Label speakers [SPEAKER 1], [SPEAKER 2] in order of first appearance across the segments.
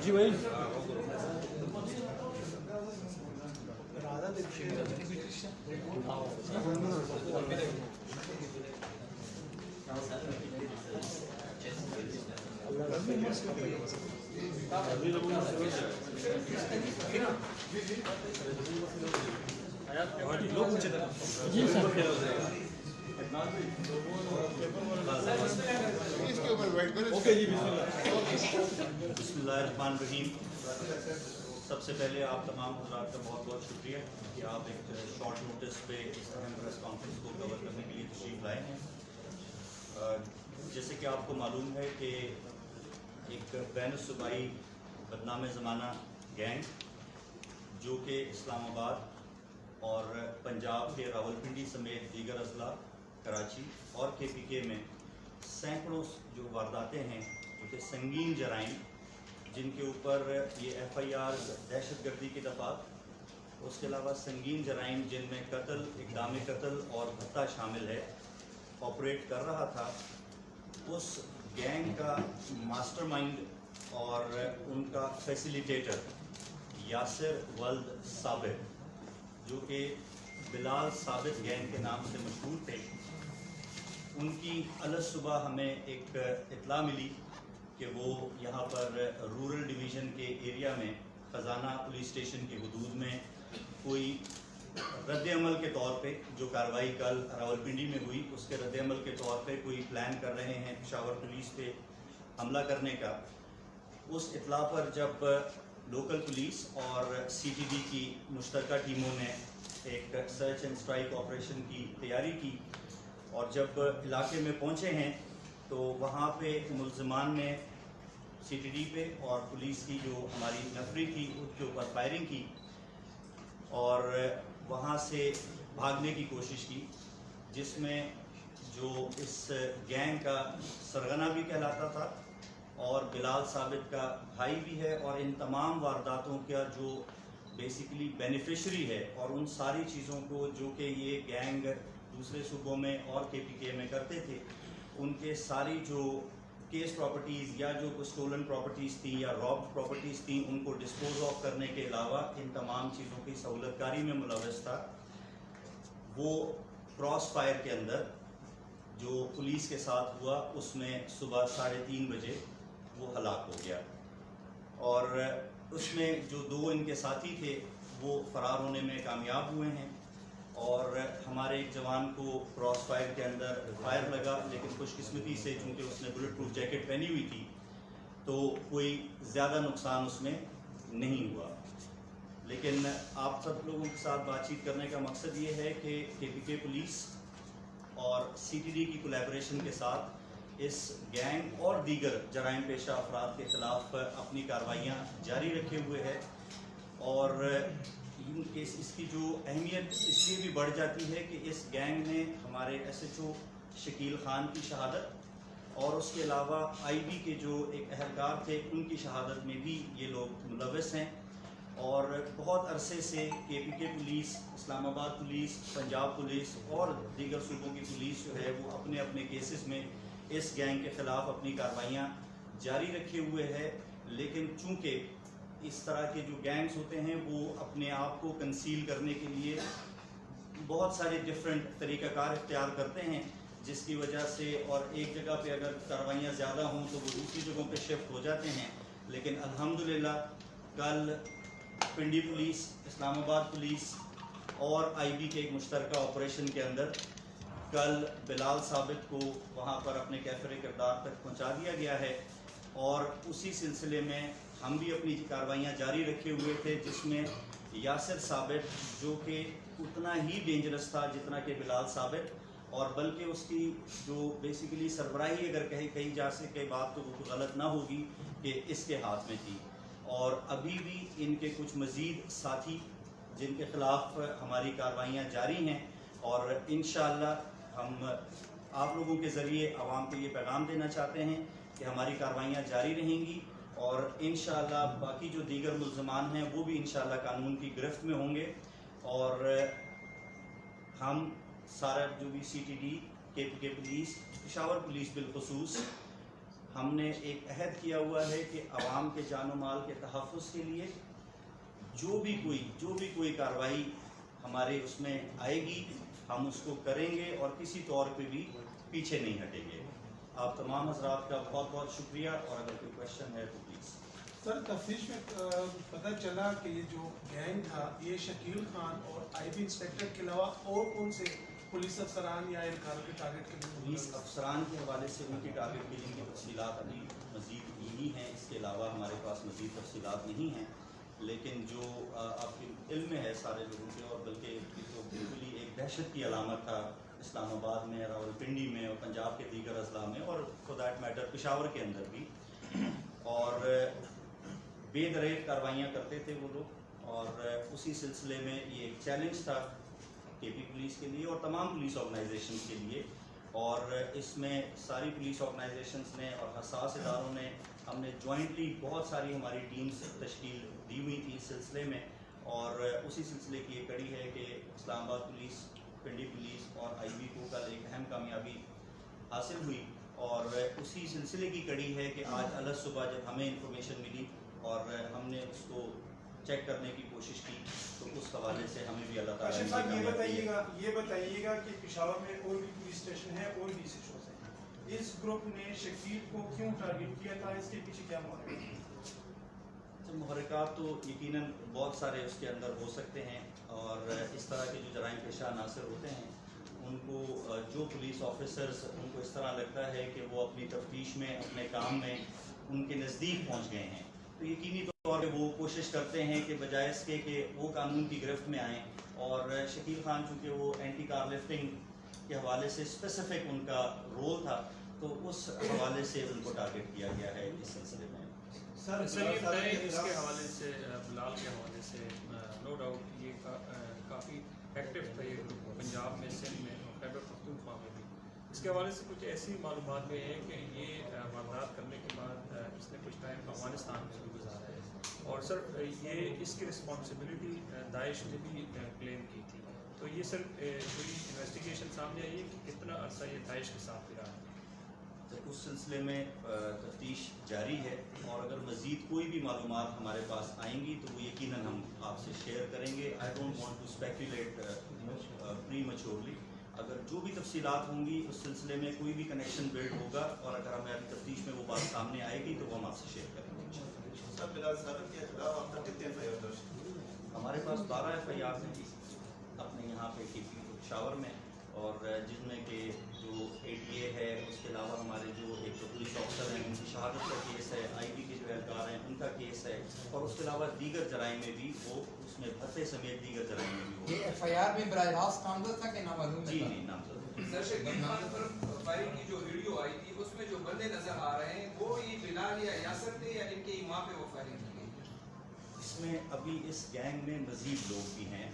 [SPEAKER 1] جی بھائی جی سر
[SPEAKER 2] بسم اللہ الرحمن الرحیم۔ سب سے پہلے آپ تمام حضرات کا بہت بہت شکریہ کہ آپ ایک شارٹ نوٹس پہ اس اہم پریس کانفرنس کو کور کرنے کے لیے تشریف لائے ہیں۔ جیسے کہ آپ کو معلوم ہے کہ ایک بین الصوبائی بدنام زمانہ گینگ جو کہ اسلام آباد اور پنجاب کے راولپنڈی سمیت دیگر اضلاع کراچی اور کے پی کے میں سینکڑوں جو وارداتیں ہیں جو کہ سنگین جرائم جن کے اوپر یہ ایف آئی آر دہشت گردی کی دفعات، اس کے علاوہ سنگین جرائم جن میں قتل، اقدام قتل اور بھتہ شامل ہے، آپریٹ کر رہا تھا۔ اس گینگ کا ماسٹر مائنڈ اور ان کا فیسیلیٹیٹر یاسر ولد ثابت جو کہ بلال ثابت گینگ کے نام سے مشہور تھے، ان کی الصبح ہمیں ایک اطلاع ملی کہ وہ یہاں پر رورل ڈویژن کے ایریا میں خزانہ پولیس اسٹیشن کی حدود میں کوئی رد عمل کے طور پہ جو کارروائی کل راولپنڈی میں ہوئی اس کے رد عمل کے طور پہ کوئی پلان کر رہے ہیں پشاور پولیس پہ حملہ کرنے کا۔ اس اطلاع پر جب لوکل پولیس اور سی ٹی ڈی کی مشترکہ ٹیموں نے ایک سرچ اینڈ اسٹرائک آپریشن کی تیاری کی اور جب علاقے میں پہنچے ہیں تو وہاں پہ ملزمان نے سی ٹی ڈی پہ اور پولیس کی جو ہماری نفری تھی اس کے اوپر فائرنگ کی اور وہاں سے بھاگنے کی کوشش کی، جس میں جو اس گینگ کا سرغنہ بھی کہلاتا تھا اور بلال ثابت کا بھائی بھی ہے اور ان تمام وارداتوں کا جو بیسیکلی بینیفیشری ہے اور ان ساری چیزوں کو جو کہ یہ گینگ دوسرے صوبوں میں اور کے پی کے میں کرتے تھے، ان کے ساری جو کیس پراپرٹیز یا جو اسٹولن پراپرٹیز تھیں یا رابڈ پراپرٹیز تھیں ان کو ڈسپوز آف کرنے کے علاوہ ان تمام چیزوں کی سہولت کاری میں ملوث تھا۔ وہ کراس فائر کے اندر جو پولیس کے ساتھ ہوا اس میں صبح 3:30 بجے وہ ہلاک ہو گیا اور اس میں جو 2 ان کے ساتھی تھے وہ فرار ہونے میں کامیاب ہوئے ہیں اور ہمارے ایک جوان کو کراس فائر کے اندر فائر لگا، لیکن خوش قسمتی سے چونکہ اس نے بلٹ پروف جیکٹ پہنی ہوئی تھی تو کوئی زیادہ نقصان اس میں نہیں ہوا۔ لیکن آپ سب لوگوں کے ساتھ بات چیت کرنے کا مقصد یہ ہے کہ کے پی کے پولیس اور سی ٹی ڈی کی کولیبریشن کے ساتھ اس گینگ اور دیگر جرائم پیشہ افراد کے خلاف اپنی کارروائیاں جاری رکھے ہوئے ہے اور اس کی جو اہمیت اس لیے بھی بڑھ جاتی ہے کہ اس گینگ نے ہمارے S H O Shakeel Khan کی شہادت اور اس کے علاوہ آئی بی کے جو ایک اہلکار تھے ان کی شہادت میں بھی یہ لوگ ملوث ہیں اور بہت عرصے سے کے پی کے پولیس، اسلام آباد پولیس، پنجاب پولیس اور دیگر صوبوں کی پولیس جو ہے وہ اپنے اپنے کیسز میں اس گینگ کے خلاف اپنی کارروائیاں جاری رکھے ہوئے ہے، لیکن چونکہ اس طرح کے جو گینگز ہوتے ہیں وہ اپنے آپ کو کنسیل کرنے کے لیے بہت سارے ڈفرینٹ طریقہ کار اختیار کرتے ہیں، جس کی وجہ سے اور ایک جگہ پہ اگر کارروائیاں زیادہ ہوں تو وہ دوسری جگہوں پہ شفٹ ہو جاتے ہیں. لیکن الحمدللہ کل پنڈی پولیس، اسلام آباد پولیس اور آئی بی کے ایک مشترکہ آپریشن کے اندر کل بلال ثابت کو وہاں پر اپنے کیفر کردار تک پہنچا دیا گیا ہے. اور اسی سلسلے میں ہم بھی اپنی کارروائیاں جاری رکھے ہوئے تھے، جس میں یاسر ثابت جو کہ اتنا ہی ڈینجرس تھا جتنا کہ بلال ثابت، اور بلکہ اس کی جو بیسیکلی سربراہی اگر کہی جا سکے بات تو وہ غلط نہ ہوگی کہ اس کے ہاتھ میں تھی. اور ابھی بھی ان کے کچھ مزید ساتھی جن کے خلاف ہماری کارروائیاں جاری ہیں، اور انشاءاللہ ہم آپ لوگوں کے ذریعے عوام کو یہ پیغام دینا چاہتے ہیں کہ ہماری کارروائیاں جاری رہیں گی، اور انشاءاللہ باقی جو دیگر ملزمان ہیں وہ بھی انشاءاللہ قانون کی گرفت میں ہوں گے. اور ہم سارا جو بھی سی ٹی ڈی، کے پی کے پولیس، پشاور پولیس بالخصوص، ہم نے ایک عہد کیا ہوا ہے کہ عوام کے جان و مال کے تحفظ کے لیے جو بھی کوئی کارروائی ہمارے اس میں آئے گی ہم اس کو کریں گے اور کسی طور پہ بھی پیچھے نہیں ہٹیں گے. آپ تمام حضرات کا بہت بہت شکریہ، اور اگر کوئی کوشچن ہے تو پلیز.
[SPEAKER 3] سر تفتیش میں پتہ چلا کہ یہ جو گینگ تھا یہ شکیل خان اور آئی بی انسپیکٹر کے علاوہ اور کون سے پولیس افسران یا اہلکاروں کے ٹارگٹ کے لیے؟
[SPEAKER 2] پولیس افسران کے حوالے سے ان کی ٹارگٹ کلنگ کی تفصیلات ابھی مزید یہی ہیں، اس کے علاوہ ہمارے پاس مزید تفصیلات نہیں ہیں. لیکن جو آپ کے علم میں ہے سارے لوگوں کے، اور بلکہ جو بالکل ہی ایک دہشت کی علامت تھا اسلام آباد میں، راول پنڈی میں، اور پنجاب کے دیگر اضلاع میں، اور فور دیٹ میٹر پشاور کے اندر بھی، اور بے دریغ کارروائیاں کرتے تھے وہ لوگ. اور اسی سلسلے میں یہ ایک چیلنج تھا کے پی پولیس کے لیے اور تمام پولیس آرگنائزیشنز کے لیے. اور اس میں ساری پولیس آرگنائزیشنز نے اور حساس اداروں نے، ہم نے جوائنٹلی بہت ساری ہماری ٹیمز تشکیل دی ہوئی تھی اس سلسلے میں. اور اسی سلسلے کی یہ کڑی ہے کہ اسلام آباد پولیس، پنڈی پولیس اور آئی بی کو کل ایک اہم کامیابی حاصل ہوئی. اور اسی سلسلے کی کڑی ہے کہ آج الگ صبح جب ہمیں انفارمیشن ملی اور ہم نے اس کو چیک کرنے کی کوشش کی، تو اس حوالے سے ہمیں بھی اللہ تعالیٰ
[SPEAKER 3] اشرف صاحب یہ بتائیے گا کہ پشاور میں اور بھی پولیس اسٹیشن ہے اور بھی سیشنز ہیں، اس گروپ نے شکیل کو کیوں ٹارگٹ کیا تھا؟ اس کے پیچھے کیا محرک ہے؟
[SPEAKER 2] محرکات تو یقیناً بہت سارے اس کے اندر ہو سکتے ہیں، اور اس طرح کے جو جرائم پیشہ عناصر ہوتے ہیں ان کو جو پولیس آفیسرز ان کو اس طرح لگتا ہے کہ وہ اپنی تفتیش میں، اپنے کام میں ان کے نزدیک پہنچ گئے ہیں، تو یقینی طور پہ وہ کوشش کرتے ہیں کہ بجائے اس کے کہ وہ قانون کی گرفت میں آئیں. اور شکیل خان چونکہ وہ اینٹی کار لفٹنگ کے حوالے سے اسپیسیفک ان کا رول تھا، تو اس حوالے سے ان کو ٹارگٹ کیا گیا ہے اس سلسلے میں.
[SPEAKER 1] سر یہ بتائیں اس کے حوالے سے، بلال کے حوالے سے، نو ڈاؤٹ یہ کافی ایکٹیو تھا یہ گروپ پنجاب میں، سندھ میں اور خیبر پختونخوا میں بھی. اس کے حوالے سے کچھ ایسی معلومات بھی ہیں کہ یہ واردات کرنے کے بعد اس نے کچھ ٹائم افغانستان میں بھی گزارا ہے، اور سر یہ اس کی رسپانسبلٹی داعش نے بھی کلیم کی تھی. تو یہ سر کوئی انویسٹیگیشن سامنے آئی ہے کہ کتنا عرصہ یہ داعش کے ساتھ رہا ہے؟
[SPEAKER 2] اس سلسلے میں تفتیش جاری ہے، اور اگر مزید کوئی بھی معلومات ہمارے پاس آئیں گی تو وہ یقیناً ہم آپ سے شیئر کریں گے. I don't want to speculate prematurely. اگر جو بھی تفصیلات ہوں گی اس سلسلے میں کوئی بھی کنیکشن بلڈ ہوگا، اور اگر ہماری تفتیش میں وہ بات سامنے آئے گی تو وہ ہم آپ سے شیئر کریں گے. ہمارے پاس 12 ایف آئی آر ہیں اپنے یہاں پہ کے پی پشاور میں، اور جن میں کہ جو اے ٹی اے ہے، اس کے علاوہ ہمارے جو ایک جو پولیس آفیسر ہیں ان کی شہادت کا کیس ہے، آئی بی کے جو اہلکار ہیں ان کا کیس ہے، اور اس کے علاوہ دیگر جرائم میں بھی وہ اس میں بھتے سمیت دیگر جرائم میں بھی
[SPEAKER 4] یہ ایف آئی آر میں براہ راست نامزد تھا کہ نامعلوم
[SPEAKER 2] جی نہیں نامزد.
[SPEAKER 5] سر شکیل خان پر فائرنگ کی جو ویڈیو آئی تھی اس میں جو بندے نظر آ رہے ہیں وہ یہ بلال یا یاسر تھے یا ان کے ماں پہ وہ فائرنگ کی گئی؟
[SPEAKER 2] اس میں ابھی اس گینگ میں مزید لوگ بھی ہیں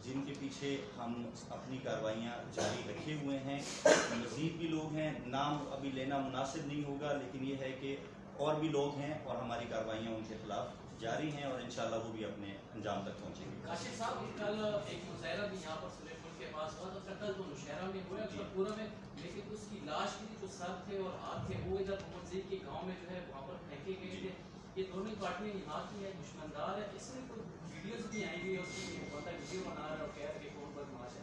[SPEAKER 2] جن کے پیچھے ہم اپنی کارروائیاں جاری رکھے ہوئے ہیں. مزید بھی لوگ ہیں، نام ابھی لینا مناسب نہیں ہوگا، لیکن یہ ہے کہ اور بھی لوگ ہیں اور ہماری کارروائیاں ان کے خلاف جاری ہیں، اور انشاءاللہ وہ بھی اپنے انجام تک پہنچیں گے.
[SPEAKER 6] کاشف صاحب کل ایک مظاہرہ بھی یہاں پر سلیف پل کے پاس ہوا تھا، کل تو نوشہرہ میں ہوا ہے پورا میں، لیکن اس کی لاش کی جو سر تھے اور ہاتھ تھے وہ ادھر محمد زید کے گاؤں میں جو ہے وہاں پر پھینکے گئے تھے. یہ دونوں پارٹیاں یہاں کی ہے، دشمندار ہے. اس میں کوئی ویڈیوز بھی آئی ہوئی ہے، اس کی بندہ ویڈیو بنا رہا ہے اور کہہ رہا ہے کہ کون بدماش ہے.